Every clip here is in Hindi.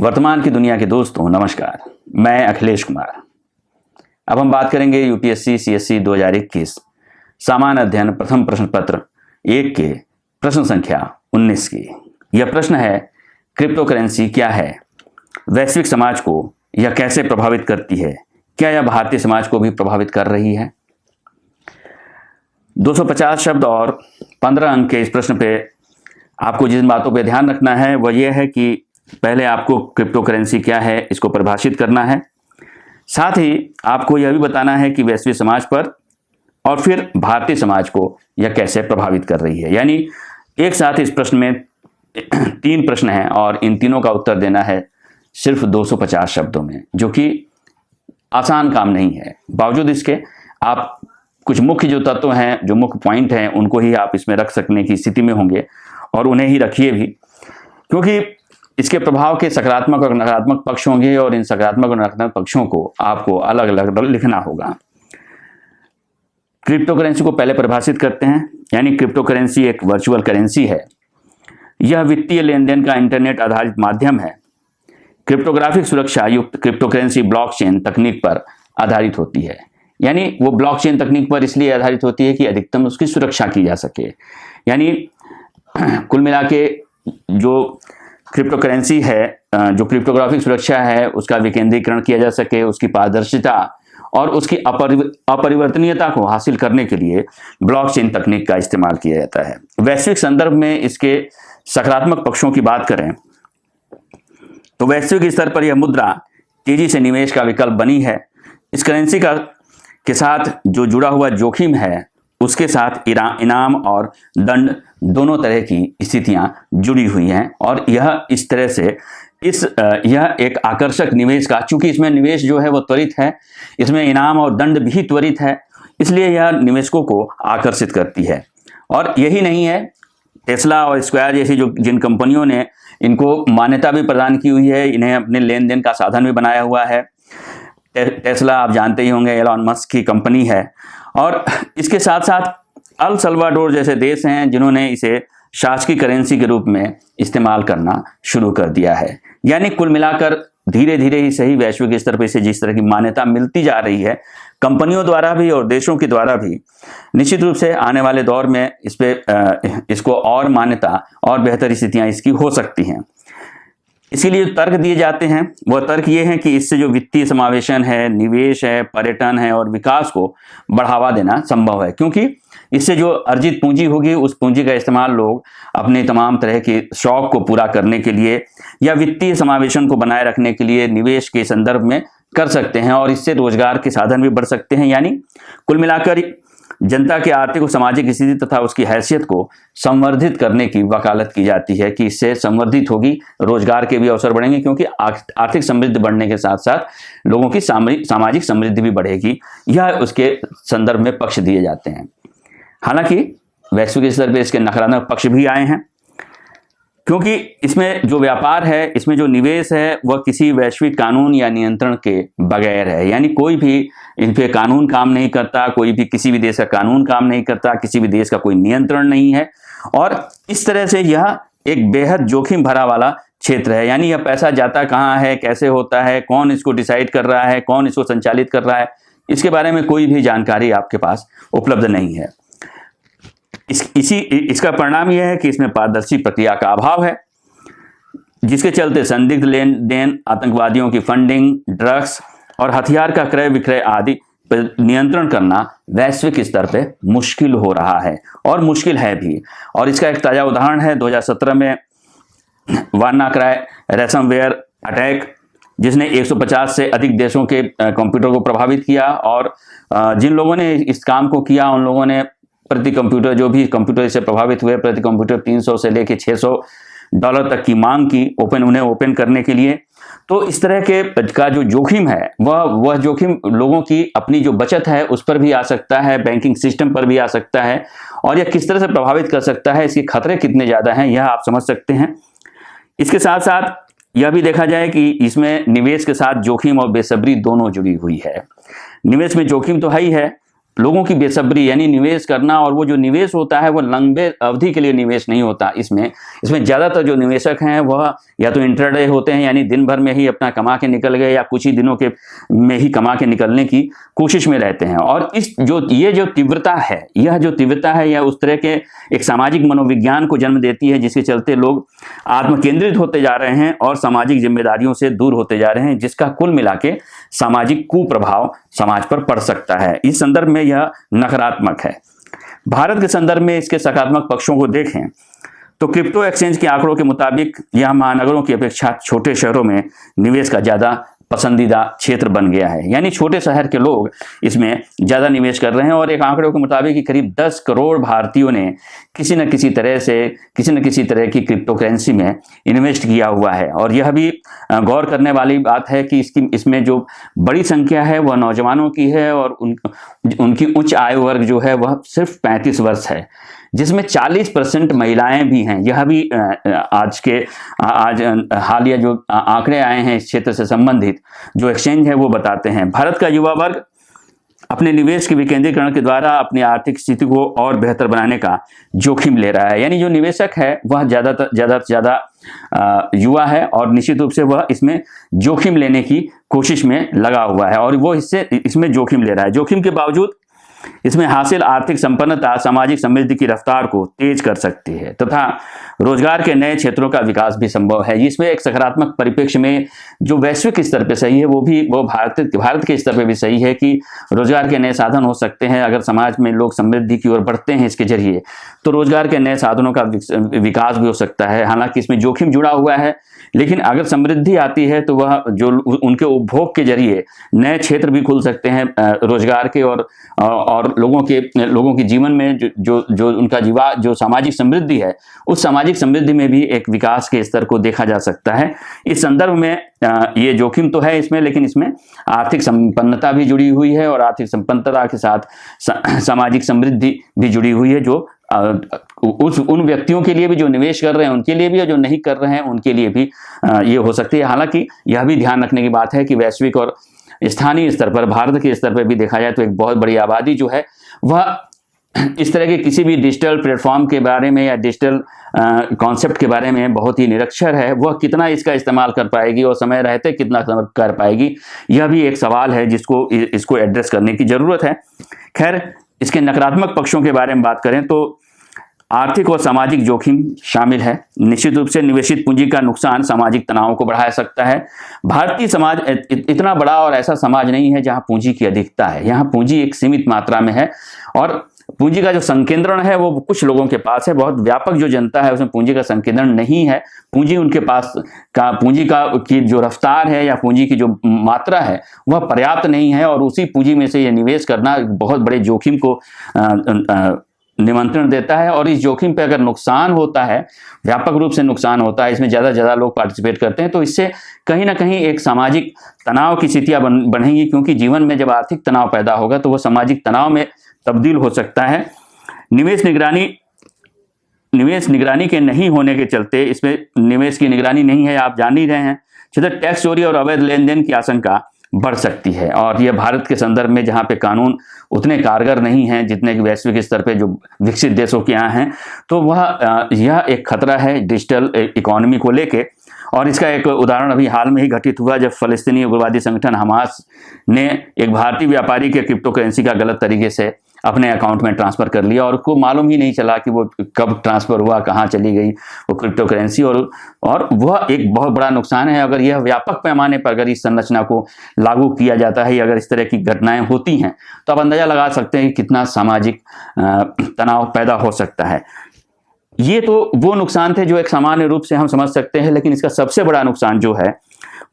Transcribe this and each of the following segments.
वर्तमान की दुनिया के दोस्तों नमस्कार, मैं अखिलेश कुमार। अब हम बात करेंगे यूपीएससी सीएससी 2021 सामान्य अध्ययन प्रथम प्रश्न पत्र 1 के प्रश्न संख्या 19 की। यह प्रश्न है, क्रिप्टो करेंसी क्या है, वैश्विक समाज को यह कैसे प्रभावित करती है, क्या यह भारतीय समाज को भी प्रभावित कर रही है। 250 शब्द और 15 अंक के इस प्रश्न पे आपको जिन बातों पे ध्यान रखना है वह यह है कि पहले आपको क्रिप्टो करेंसी क्या है इसको परिभाषित करना है, साथ ही आपको यह भी बताना है कि वैश्विक समाज पर और फिर भारतीय समाज को यह कैसे प्रभावित कर रही है। यानी एक साथ इस प्रश्न में 3 प्रश्न हैं और इन तीनों का उत्तर देना है सिर्फ 250 शब्दों में, जो कि आसान काम नहीं है। बावजूद इसके आप कुछ मुख्य जो तत्व हैं, जो मुख्य पॉइंट हैं, उनको ही आप इसमें रख सकने की स्थिति में होंगे और उन्हें ही रखिए भी, क्योंकि इसके प्रभाव के सकारात्मक और नकारात्मक पक्ष होंगे और इन सकारात्मक और नकारात्मक पक्षों को आपको अलग अलग लिखना होगा। क्रिप्टो करेंसी को पहले परिभाषित करते हैं। यानी क्रिप्टो करेंसी एक वर्चुअल करेंसी है। यह वित्तीय लेन देन का इंटरनेट आधारित माध्यम है। क्रिप्टोग्राफिक सुरक्षा युक्त क्रिप्टो करेंसी ब्लॉकचेन तकनीक पर आधारित होती है। यानी वो ब्लॉकचेन तकनीक पर इसलिए आधारित होती है कि अधिकतम उसकी सुरक्षा की जा सके। यानी कुल मिला के जो क्रिप्टो करेंसी है, जो क्रिप्टोग्राफिक सुरक्षा है, उसका विकेंद्रीकरण किया जा सके, उसकी पारदर्शिता और उसकी अपरिवर्तनीयता को हासिल करने के लिए ब्लॉकचेन तकनीक का इस्तेमाल किया जाता है। वैश्विक संदर्भ में इसके सकारात्मक पक्षों की बात करें तो वैश्विक स्तर पर यह मुद्रा तेजी से निवेश का विकल्प बनी है। इस करेंसी के साथ जो जुड़ा हुआ जोखिम है, उसके साथ इनाम और दंड दोनों तरह की स्थितियां जुड़ी हुई हैं और यह इस तरह से यह एक आकर्षक निवेश का, चूंकि इसमें निवेश जो है वो त्वरित है, इसमें इनाम और दंड भी त्वरित है, इसलिए यह निवेशकों को आकर्षित करती है। और यही नहीं है, टेस्ला और स्क्वायर जैसी जिन कंपनियों ने इनको मान्यता भी प्रदान की हुई है, इन्हें अपने लेन देन का साधन भी बनाया हुआ है। टेस्ला आप जानते ही होंगे, एलॉन मस्क की कंपनी है। और इसके साथ साथ अल सल्वाडोर जैसे देश हैं जिन्होंने इसे शासकीय करेंसी के रूप में इस्तेमाल करना शुरू कर दिया है। यानी कुल मिलाकर धीरे धीरे ही सही वैश्विक स्तर पर इसे जिस तरह की मान्यता मिलती जा रही है, कंपनियों द्वारा भी और देशों के द्वारा भी, निश्चित रूप से आने वाले दौर में इसको और मान्यता और बेहतर स्थितियां इसकी हो सकती हैं। इसीलिए तर्क दिए जाते हैं, वह तर्क ये हैं कि इससे जो वित्तीय समावेशन है, निवेश है, पर्यटन है और विकास को बढ़ावा देना संभव है, क्योंकि इससे जो अर्जित पूंजी होगी उस पूंजी का इस्तेमाल लोग अपने तमाम तरह के शौक को पूरा करने के लिए या वित्तीय समावेशन को बनाए रखने के लिए निवेश के संदर्भ में कर सकते हैं और इससे रोजगार के साधन भी बढ़ सकते हैं। यानी कुल मिलाकर जनता की आर्थिक और सामाजिक स्थिति तथा उसकी हैसियत को संवर्धित करने की वकालत की जाती है कि इससे संवर्धित होगी, रोजगार के भी अवसर बढ़ेंगे, क्योंकि आर्थिक समृद्धि बढ़ने के साथ साथ लोगों की सामाजिक समृद्धि भी बढ़ेगी। यह उसके संदर्भ में पक्ष दिए जाते हैं। हालांकि वैश्विक स्तर पर इसके नकारात्मक पक्ष भी आए हैं, क्योंकि इसमें जो व्यापार है, इसमें जो निवेश है, वह किसी वैश्विक कानून या नियंत्रण के बगैर है। यानी कोई भी इन पे कानून काम नहीं करता, कोई भी किसी भी देश का कानून काम नहीं करता, किसी भी देश का कोई नियंत्रण नहीं है और इस तरह से यह एक बेहद जोखिम भरा वाला क्षेत्र है। यानी यह पैसा जाता कहाँ है, कैसे होता है, कौन इसको डिसाइड कर रहा है, कौन इसको संचालित कर रहा है, इसके बारे में कोई भी जानकारी आपके पास उपलब्ध नहीं है। इसका परिणाम यह है कि इसमें पारदर्शी प्रक्रिया का अभाव है, जिसके चलते संदिग्ध लेन देन, आतंकवादियों की फंडिंग, ड्रग्स और हथियार का क्रय विक्रय आदि पर नियंत्रण करना वैश्विक स्तर पे मुश्किल हो रहा है और मुश्किल है भी। और इसका एक ताज़ा उदाहरण है 2017 में वानाक्राई रैंसमवेयर अटैक, जिसने 150 से अधिक देशों के कंप्यूटर को प्रभावित किया और जिन लोगों ने इस काम को किया उन लोगों ने प्रति कंप्यूटर, जो भी कंप्यूटर से प्रभावित हुए, प्रति कंप्यूटर 300 से लेकर $600 तक की मांग की उन्हें ओपन करने के लिए। तो इस तरह के का जो जोखिम है वह जोखिम लोगों की अपनी जो बचत है उस पर भी आ सकता है, बैंकिंग सिस्टम पर भी आ सकता है और यह किस तरह से प्रभावित कर सकता है, इसके खतरे कितने ज़्यादा हैं, यह आप समझ सकते हैं। इसके साथ साथ यह भी देखा जाए कि इसमें निवेश के साथ जोखिम और बेसब्री दोनों जुड़ी हुई है। निवेश में जोखिम तो है ही है, लोगों की बेसब्री, यानी निवेश करना, और वो जो निवेश होता है वो लंबे अवधि के लिए निवेश नहीं होता। इसमें ज़्यादातर जो निवेशक हैं वह या तो इंट्राडे होते हैं, यानी दिन भर में ही अपना कमा के निकल गए, या कुछ ही दिनों के में ही कमा के निकलने की कोशिश में रहते हैं। और ये जो तीव्रता है यह उस तरह के एक सामाजिक मनोविज्ञान को जन्म देती है, जिसके चलते लोग आत्मकेंद्रित होते जा रहे हैं और सामाजिक जिम्मेदारियों से दूर होते जा रहे हैं, जिसका कुल मिला के सामाजिक कुप्रभाव समाज पर पड़ सकता है। इस संदर्भ में यह नकारात्मक है। भारत के संदर्भ में इसके सकारात्मक पक्षों को देखें तो क्रिप्टो एक्सचेंज के आंकड़ों के मुताबिक यह महानगरों की अपेक्षा छोटे शहरों में निवेश का ज़्यादा पसंदीदा क्षेत्र बन गया है, यानी छोटे शहर के लोग इसमें ज़्यादा निवेश कर रहे हैं। और एक आंकड़ों के मुताबिक कि करीब 10 करोड़ भारतीयों ने किसी न किसी तरह की क्रिप्टो करेंसी में इन्वेस्ट किया हुआ है। और यह भी गौर करने वाली बात है कि इसमें जो बड़ी संख्या है वह नौजवानों की है, और उनकी उच्च आयु वर्ग जो है वह सिर्फ 35 वर्ष है, जिसमें 40% महिलाएं भी हैं। यह भी आज हालिया जो आंकड़े आए हैं इस क्षेत्र से संबंधित जो एक्सचेंज है वो बताते हैं। भारत का युवा वर्ग अपने निवेश के विकेंद्रीकरण के द्वारा अपनी आर्थिक स्थिति को और बेहतर बनाने का जोखिम ले रहा है, यानी जो निवेशक है वह ज़्यादा युवा है, और निश्चित रूप से वह इसमें जोखिम लेने की कोशिश में लगा हुआ है, और वो इसमें जोखिम ले रहा है। जोखिम के बावजूद इसमें हासिल आर्थिक संपन्नता सामाजिक समृद्धि की रफ्तार को तेज कर सकती है तथा रोजगार के नए क्षेत्रों का विकास भी संभव है। इसमें एक सकारात्मक परिप्रेक्ष्य में जो वैश्विक स्तर पर सही है वो भारत के स्तर पर भी सही है कि रोजगार के नए साधन हो सकते हैं। अगर समाज में लोग समृद्धि की ओर बढ़ते हैं इसके जरिए, तो रोजगार के नए साधनों का विकास भी हो सकता है। हालांकि इसमें जोखिम जुड़ा हुआ है, लेकिन अगर समृद्धि आती है तो वह जो उनके उपभोग के जरिए नए क्षेत्र भी खुल सकते हैं रोजगार के, और लोगों के जीवन में जो उनका जो सामाजिक समृद्धि है, उस सामाजिक समृद्धि में भी एक विकास के स्तर को देखा जा सकता है। इस संदर्भ में ये जोखिम तो है इसमें, लेकिन इसमें आर्थिक संपन्नता भी जुड़ी हुई है, और आर्थिक संपन्नता के साथ सामाजिक समृद्धि भी जुड़ी हुई है, जो उन व्यक्तियों के लिए भी जो निवेश कर रहे हैं उनके लिए भी, और जो नहीं कर रहे हैं उनके लिए भी ये हो सकती है। हालांकि यह भी ध्यान रखने की बात है कि वैश्विक और स्थानीय स्तर पर, भारत के स्तर पर भी देखा जाए तो एक बहुत बड़ी आबादी जो है वह इस तरह के किसी भी डिजिटल प्लेटफॉर्म के बारे में या डिजिटल कॉन्सेप्ट के बारे में बहुत ही निरक्षर है। वह कितना इसका इस्तेमाल कर पाएगी और समय रहते कितना कर पाएगी, यह भी एक सवाल है इसको एड्रेस करने की जरूरत है। खैर, इसके नकारात्मक पक्षों के बारे में बात करें तो आर्थिक और सामाजिक जोखिम शामिल है। निश्चित रूप से निवेशित पूंजी का नुकसान सामाजिक तनाव को बढ़ा सकता है। भारतीय समाज इतना बड़ा और ऐसा समाज नहीं है जहां पूंजी की अधिकता है। यहाँ पूंजी एक सीमित मात्रा में है, और पूंजी का जो संकेंद्रण है वो कुछ लोगों के पास है। बहुत व्यापक जो जनता है उसमें पूंजी का संकेंद्रण नहीं है। पूंजी उनके पास की जो रफ्तार है या पूंजी की जो मात्रा है वह पर्याप्त नहीं है, और उसी पूंजी में से यह निवेश करना बहुत बड़े जोखिम को निमंत्रण देता है। और इस जोखिम पे अगर नुकसान होता है, व्यापक रूप से नुकसान होता है, इसमें ज़्यादा लोग पार्टिसिपेट करते हैं, तो इससे कहीं ना कहीं एक सामाजिक तनाव की स्थितियां बढ़ेंगी, क्योंकि जीवन में जब आर्थिक तनाव पैदा होगा तो वह सामाजिक तनाव में तब्दील हो सकता है। निवेश निगरानी के नहीं होने के चलते, इसमें निवेश की निगरानी नहीं है, आप जान ही रहे हैं, तो टैक्स चोरी और अवैध लेन देन की आशंका बढ़ सकती है। और यह भारत के संदर्भ में जहाँ पे कानून उतने कारगर नहीं हैं जितने कि वैश्विक स्तर पे जो विकसित देशों के यहाँ हैं, तो यह एक खतरा है डिजिटल इकोनॉमी को लेके। और इसका एक उदाहरण अभी हाल में ही घटित हुआ, जब फलस्तीनी उग्रवादी संगठन हमास ने एक भारतीय व्यापारी के क्रिप्टो करेंसी का गलत तरीके से अपने अकाउंट में ट्रांसफर कर लिया, और उसको मालूम ही नहीं चला कि वो कब ट्रांसफर हुआ, कहाँ चली गई वो क्रिप्टो करेंसी। और वह एक बहुत बड़ा नुकसान है। अगर यह व्यापक पैमाने पर अगर इस संरचना को लागू किया जाता है, अगर इस तरह की घटनाएं होती हैं, तो आप अंदाजा लगा सकते हैं कि कितना सामाजिक तनाव पैदा हो सकता है। ये तो वो नुकसान थे जो एक सामान्य रूप से हम समझ सकते हैं, लेकिन इसका सबसे बड़ा नुकसान जो है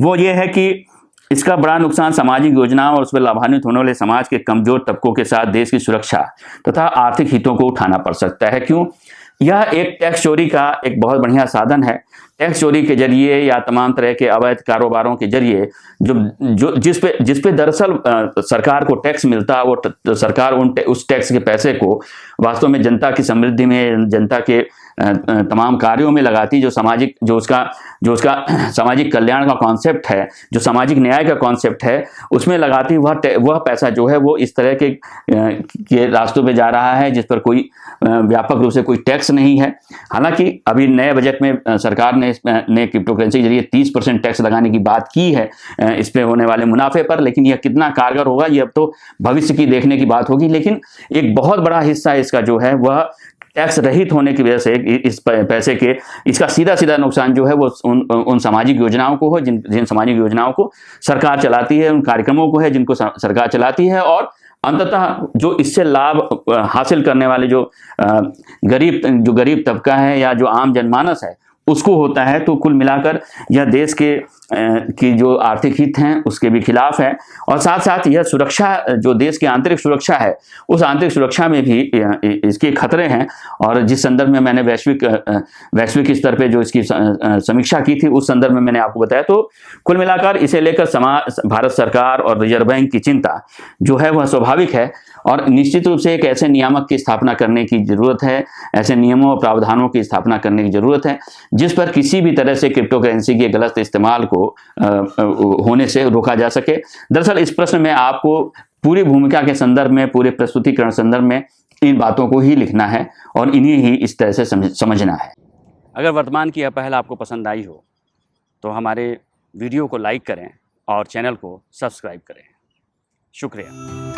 वो ये है कि इसका बड़ा नुकसान सामाजिक योजनाओं और उस पर लाभान्वित होने वाले समाज के कमजोर तबकों के साथ देश की सुरक्षा तथा आर्थिक हितों को उठाना पड़ सकता है। क्यों? यह एक टैक्स चोरी का एक बहुत बढ़िया साधन है। टैक्स चोरी के जरिए या तमाम तरह के अवैध कारोबारों के जरिए जो जिस पे दरअसल सरकार को टैक्स मिलता है, वो सरकार उस टैक्स के पैसे को वास्तव में जनता की समृद्धि में, जनता के तमाम कार्यों में लगाती, जो उसका सामाजिक कल्याण का कॉन्सेप्ट है, जो सामाजिक न्याय का कॉन्सेप्ट है, उसमें लगाती। वह पैसा जो है वो इस तरह के रास्तों पे जा रहा है जिस पर कोई व्यापक रूप से कोई टैक्स नहीं है। हालांकि अभी नए बजट में सरकार ने क्रिप्टो करेंसी के जरिए 30% टैक्स लगाने की बात की है इस पे होने वाले मुनाफे पर, लेकिन यह कितना कारगर होगा ये अब तो भविष्य की देखने की बात होगी। लेकिन एक बहुत बड़ा हिस्सा इसका जो है वह टैक्स रहित होने की वजह से इस पैसे के इसका सीधा नुकसान जो है वो उन सामाजिक योजनाओं को हो जिन सामाजिक योजनाओं को सरकार चलाती है, उन कार्यक्रमों को है जिनको सरकार चलाती है, और अंततः जो इससे लाभ हासिल करने वाले जो गरीब तबका है या जो आम जनमानस है उसको होता है। तो कुल मिलाकर यह देश की जो आर्थिक हित हैं उसके भी खिलाफ है, और साथ साथ यह सुरक्षा, जो देश की आंतरिक सुरक्षा है, उस आंतरिक सुरक्षा में भी इसके खतरे हैं। और जिस संदर्भ में मैंने वैश्विक स्तर पे जो इसकी समीक्षा की थी उस संदर्भ में मैंने आपको बताया। तो कुल मिलाकर इसे लेकर भारत सरकार और रिजर्व बैंक की चिंता जो है वह स्वाभाविक है, और निश्चित रूप से एक ऐसे नियामक की स्थापना करने की जरूरत है, ऐसे नियमों और प्रावधानों की स्थापना करने की जरूरत है जिस पर किसी भी तरह से क्रिप्टो करेंसी के गलत इस्तेमाल को होने से रोका जा सके। दरअसल इस प्रश्न में आपको पूरी भूमिका के संदर्भ में, पूरे प्रस्तुतिकरण संदर्भ में इन बातों को ही लिखना है और इन्हीं ही इस तरह से समझना है। अगर वर्तमान की यह पहल आपको पसंद आई हो तो हमारे वीडियो को लाइक करें और चैनल को सब्सक्राइब करें। शुक्रिया।